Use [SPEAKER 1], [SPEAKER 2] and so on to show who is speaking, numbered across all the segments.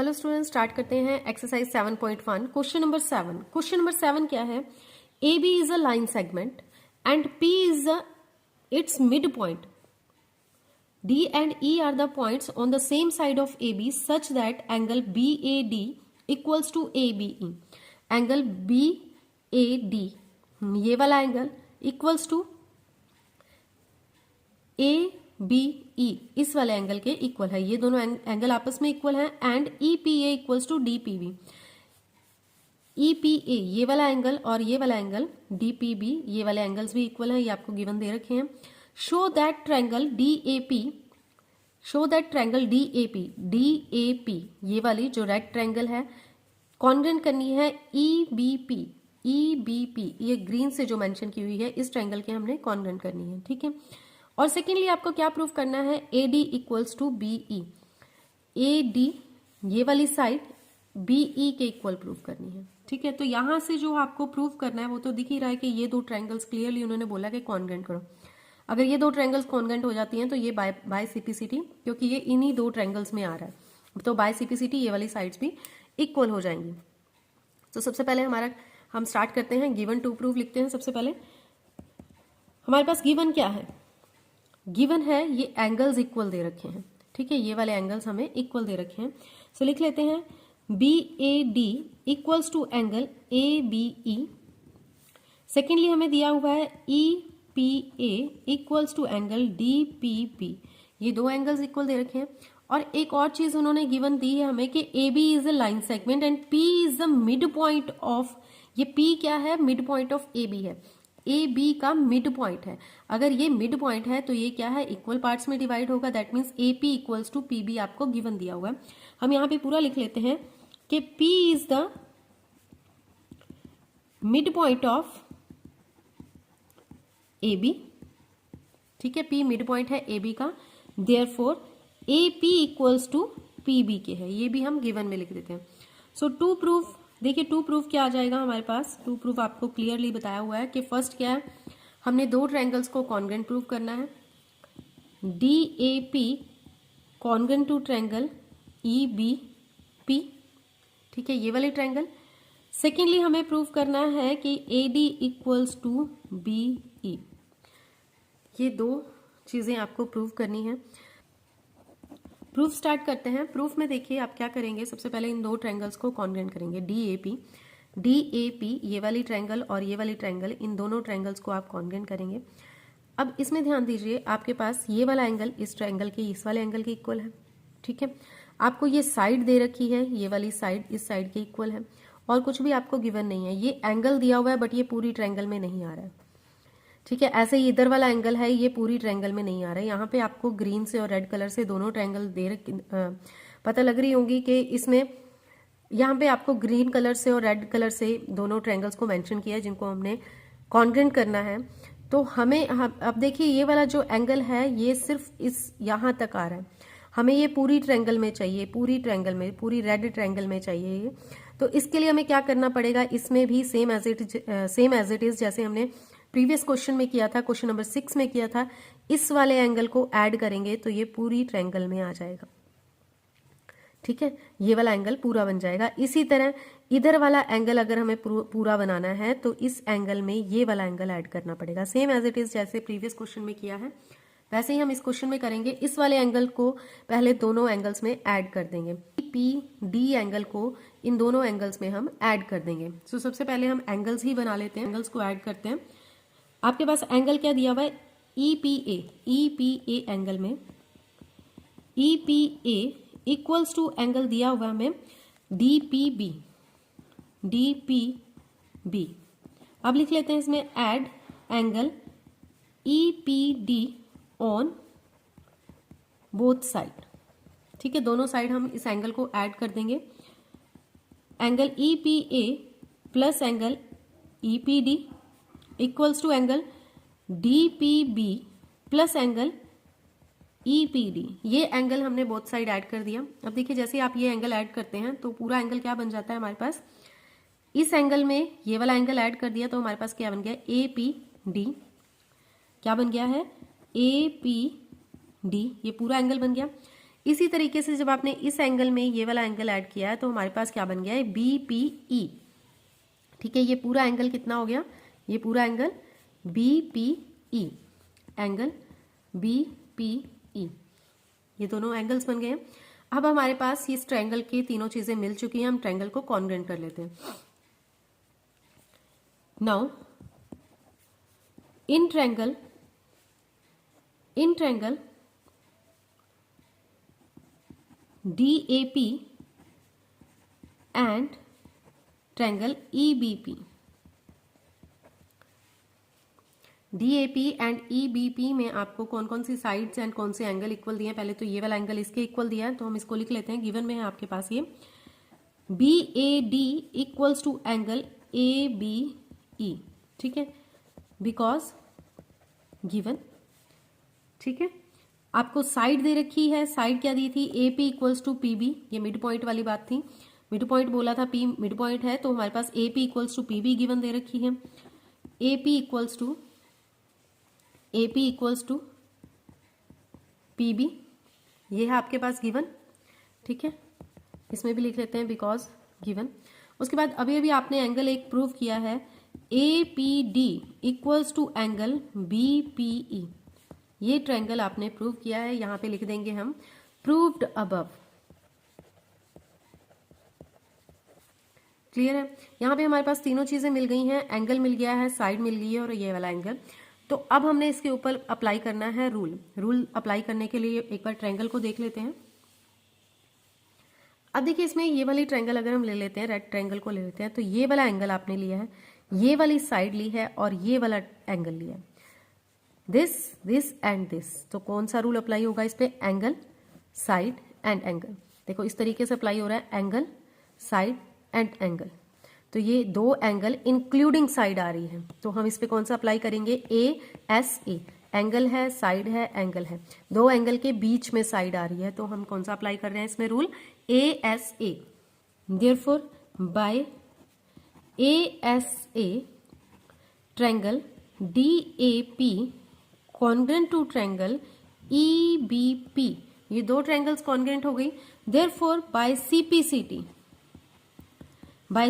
[SPEAKER 1] Hello student, start करते हैं exercise 7.1 question number 7। Question number 7 क्या है? A B is a line segment and P is its mid point. D and E are the points on the same side of AB such that angle BAD equals to ABE. Angle BAD ये वाला angle equals to ABE इस वाले angle के equal है. ये दोनों angle आपस में इक्वल हैं. And EPA equals to DPB. EPA ये वाला एंगल और ये वाला एंगल DPB ये वाले एंगल्स भी इक्वल हैं. ये आपको गिवन दे रखे हैं. शो दैट ट्रायंगल DAP ये वाली जो रेड ट्रायंगल है कॉन्ग्रेंट करनी है EBP ये ग्रीन से जो मेंशन की हुई है इस ट्रायंगल के हमने कॉन्ग्रेंट करनी है. ठीक है. और सेकेंडली आपको क्या प्रूव करना है? AD equals to BE. AD ये वाली साइड BE के इक्वल प्रूव करनी है. ठीक है. तो यहां से जो आपको प्रूव करना है वो तो दिख ही रहा है कि ये दो ट्रायंगल्स क्लियरली उन्होंने बोला कि कॉन्ग्रेंट करो. अगर ये दो ट्रायंगल्स कॉन्ग्रेंट हो जाती हैं तो ये बाय सीपीसीटी, क्योंकि ये इन्हीं दो ट्रायंगल्स में आ रहा है, तो बाय सीपीसीटी ये वाली साइड्स भी इक्वल हो जाएंगी. तो सबसे पहले हम स्टार्ट करते हैं. गिवन टू प्रूफ लिखते हैं. सबसे पहले हमारे पास गिवन क्या है? गिवन है ये एंगल्स इक्वल दे रखे हैं. ठीक है. ये वाले एंगल्स हमें इक्वल दे रखे हैं. सो लिख लेते हैं BAD equals to angle ABE. Secondly हमें दिया हुआ है EPA equals to angle DPP. ये दो एंगल्स इक्वल दे रखे हैं. और एक और चीज उन्होंने गिवन दी है हमें कि AB is a line segment and P is the mid point of. ये P क्या है? मिड पॉइंट ऑफ AB है. AB का मिड पॉइंट है. अगर ये मिड पॉइंट है तो ये क्या है? इक्वल पार्ट्स में डिवाइड होगा. That means AP equals to PB आपको गिवन दिया हुआ है. हम यहाँ पे पूरा लिख लेते हैं कि P is the mid point of AB. ठीक है. P मिड पॉइंट है AB का. Therefore AP equals to PB के है. ये भी हम गिवन में लिख देते हैं. सो टू प्रूफ, देखिए टू प्रूफ क्या आ जाएगा हमारे पास? टू प्रूफ आपको क्लियरली बताया हुआ है कि फर्स्ट क्या है, हमने दो ट्रायंगल्स को कॉन्ग्रेंट प्रूव करना है. DAP congruent to triangle EBP. ठीक है. ये वाले ट्रायंगल. सेकेंडली हमें प्रूव करना है कि AD इक्वल्स टू BE. ये दो चीजें आपको प्रूव करनी है. प्रूफ स्टार्ट करते हैं. प्रूफ में देखिए आप क्या करेंगे. सबसे पहले इन दो ट्रायंगल्स को कॉन्ग्रेंट करेंगे. DAP ये वाली ट्रायंगल और ये वाली ट्रायंगल, इन दोनों ट्रायंगल्स को आप कॉन्ग्रेंट करेंगे. अब इसमें ध्यान दीजिए, आपके पास ये वाला एंगल इस ट्रायंगल के इस वाले एंगल के इक्वल है. ठीक है. आपको ये साइड दे रखी है, ये वाली साइड इस साइड के इक्वल है. और कुछ भी आपको गिवन नहीं है. ये एंगल दिया हुआ है बट ये पूरी ट्रायंगल में नहीं आ रहा है. ठीक है. ऐसे ही इधर वाला एंगल है, ये पूरी ट्रायंगल में नहीं आ रहा है. यहाँ पे आपको ग्रीन से और रेड कलर से दोनों ट्रायंगल पता लग रही होंगी कि इसमें यहाँ पे आपको ग्रीन कलर से और रेड कलर से दोनों ट्रायंगल्स को मेंशन किया है जिनको हमने कॉन्ग्रेंट करना है. तो हमें अब देखिए ये वाला जो एंगल है ये सिर्फ इस यहाँ तक आ रहा है. हमें ये पूरी ट्रायंगल में चाहिए, पूरी ट्रायंगल में, पूरी रेड ट्रायंगल में चाहिए ये. तो इसके लिए हमें क्या करना पड़ेगा? इसमें भी सेम एज इट इज जैसे हमने प्रीवियस क्वेश्चन में किया था, क्वेश्चन नंबर 6 में किया था. इस वाले एंगल को ऐड करेंगे तो ये पूरी ट्रायंगल में आ जाएगा. ठीक है. ये वाला एंगल पूरा बन जाएगा. इसी तरह इधर वाला एंगल अगर हमें पूरा बनाना है तो इस एंगल में ये वाला एंगल ऐड करना पड़ेगा. सेम एज इट इज जैसे प्रीवियस क्वेश्चन में किया है वैसे ही हम इस क्वेश्चन में करेंगे. इस वाले एंगल को पहले दोनों एंगल्स में ऐड कर देंगे. PD एंगल को इन दोनों एंगल्स में हम ऐड कर देंगे. सो सबसे पहले हम एंगल्स ही बना लेते हैं. एंगल्स को ऐड करते हैं. आपके पास एंगल क्या दिया हुआ है? EPA एंगल में EPA इक्वल्स टू एंगल दिया हुआ हमें DPB. अब लिख लेते हैं इसमें add angle EPD on both side. ठीक है. दोनों साइड हम इस एंगल को ऐड कर देंगे. Angle EPA plus angle EPD equals to angle DPB plus angle EPD. ये एंगल हमने बोथ साइड ऐड कर दिया. अब देखिए जैसे आप ये एंगल ऐड करते हैं तो पूरा एंगल क्या बन जाता है हमारे पास? इस एंगल में ये वाला एंगल ऐड कर दिया तो हमारे पास क्या बन गया? APD. क्या बन गया है? APD. ये पूरा एंगल बन गया. इसी तरीके से जब आपने इस एंगल में ये वाला एंगल ऐड किया है तो हमारे पास क्या बन गया है, BPE। ठीक है, ये पूरा एंगल कितना हो गया, ये पूरा एंगल BPE, एंगल BPE, ये दोनों एंगल्स बन गए हैं। अब हमारे पास इस ट्रायंगल की तीनों चीजें मिल चुकी हैं, हम ट्रायंगल को कॉन्ग्रुएंट कर लेते हैं। Now in triangle DAP and triangle EBP, DAP and EBP में आपको कौन कौन सी साइड्स एंड कौन से एंगल इक्वल दिए हैं। पहले तो ये वाला एंगल इसके इक्वल दिया है, तो हम इसको लिख लेते हैं। गिवन में है आपके पास ये BAD equals to angle ABE, ठीक है, बिकॉज गिवन। ठीक है, आपको साइड दे रखी है, साइड क्या दी थी, AP इक्वल्स टू PB, ये मिड पॉइंट वाली बात थी, मिड पॉइंट बोला था, P मिड पॉइंट है, तो हमारे पास AP equals to PB given दे रखी है। AP इक्वल्स टू PB, ये है आपके पास गिवन। ठीक है, इसमें भी लिख लेते हैं बिकॉज गिवन। उसके बाद अभी अभी आपने एंगल एक प्रूव किया है, APD equals to angle BPE, ये ट्रायंगल आपने प्रूव किया है। यहां पे लिख देंगे हम प्रूव्ड अबव। क्लियर है, यहां पे हमारे पास तीनों चीजें मिल गई हैं, एंगल मिल गया है, साइड मिल गई है और ये वाला एंगल। तो अब हमने इसके ऊपर अप्लाई करना है रूल अप्लाई करने के लिए एक बार ट्रायंगल को देख लेते हैं। अब देखिए, इसमें ये वाली ट्रायंगल अगर हम ले लेते हैं, रेड ट्रायंगल को ले लेते हैं, तो ये वाला एंगल आपने लिया है, ये वाली साइड ली है और ये वाला एंगल लिया है, दिस एंड दिस। तो कौन सा रूल अप्लाई होगा इस पे, एंगल, साइड एंड एंगल। देखो इस तरीके से अप्लाई हो रहा है, एंगल, साइड एंड एंगल। तो ये दो एंगल इंक्लूडिंग साइड आ रही है, तो हम इस पे कौन सा अप्लाई करेंगे, ASA, एंगल है, साइड है, एंगल है, दो एंगल के बीच में साइड आ रही है, तो हम कौन सा अप्लाई कर रहे हैं इसमें rule, ASA। Therefore by ASA triangle DAP congruent to triangle EBP, ये दो ट्रायंगल्स कॉन्ग्रुएंट हो गई। देयरफॉर बाय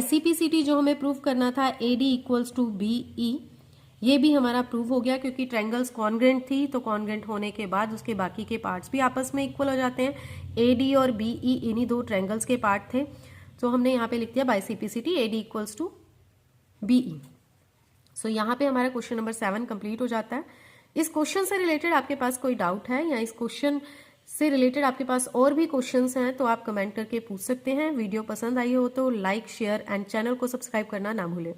[SPEAKER 1] CPCT जो हमें प्रूव करना था, AD इक्वल्स टू BE, ये भी हमारा प्रूव हो गया, क्योंकि ट्रायंगल्स कॉन्ग्रुएंट थी, तो कॉन्ग्रुएंट होने के बाद उसके बाकी के पार्ट्स भी आपस में इक्वल हो जाते हैं। AD और BE इन्हीं दो ट्रायंगल्स के पार्ट थे, तो हमने यहाँ पे लिख दिया by CPCT AD equals to BE। So यहाँ पे हमारा क्वेश्चन नंबर 7 कंप्लीट हो जाता है। इस क्वेश्चन से रिलेटेड आपके पास कोई डाउट है या इस क्वेश्चन से रिलेटेड आपके पास और भी क्वेश्चंस हैं तो आप कमेंट करके पूछ सकते हैं। वीडियो पसंद आई हो तो लाइक, शेयर एंड चैनल को सब्सक्राइब करना ना भूलें।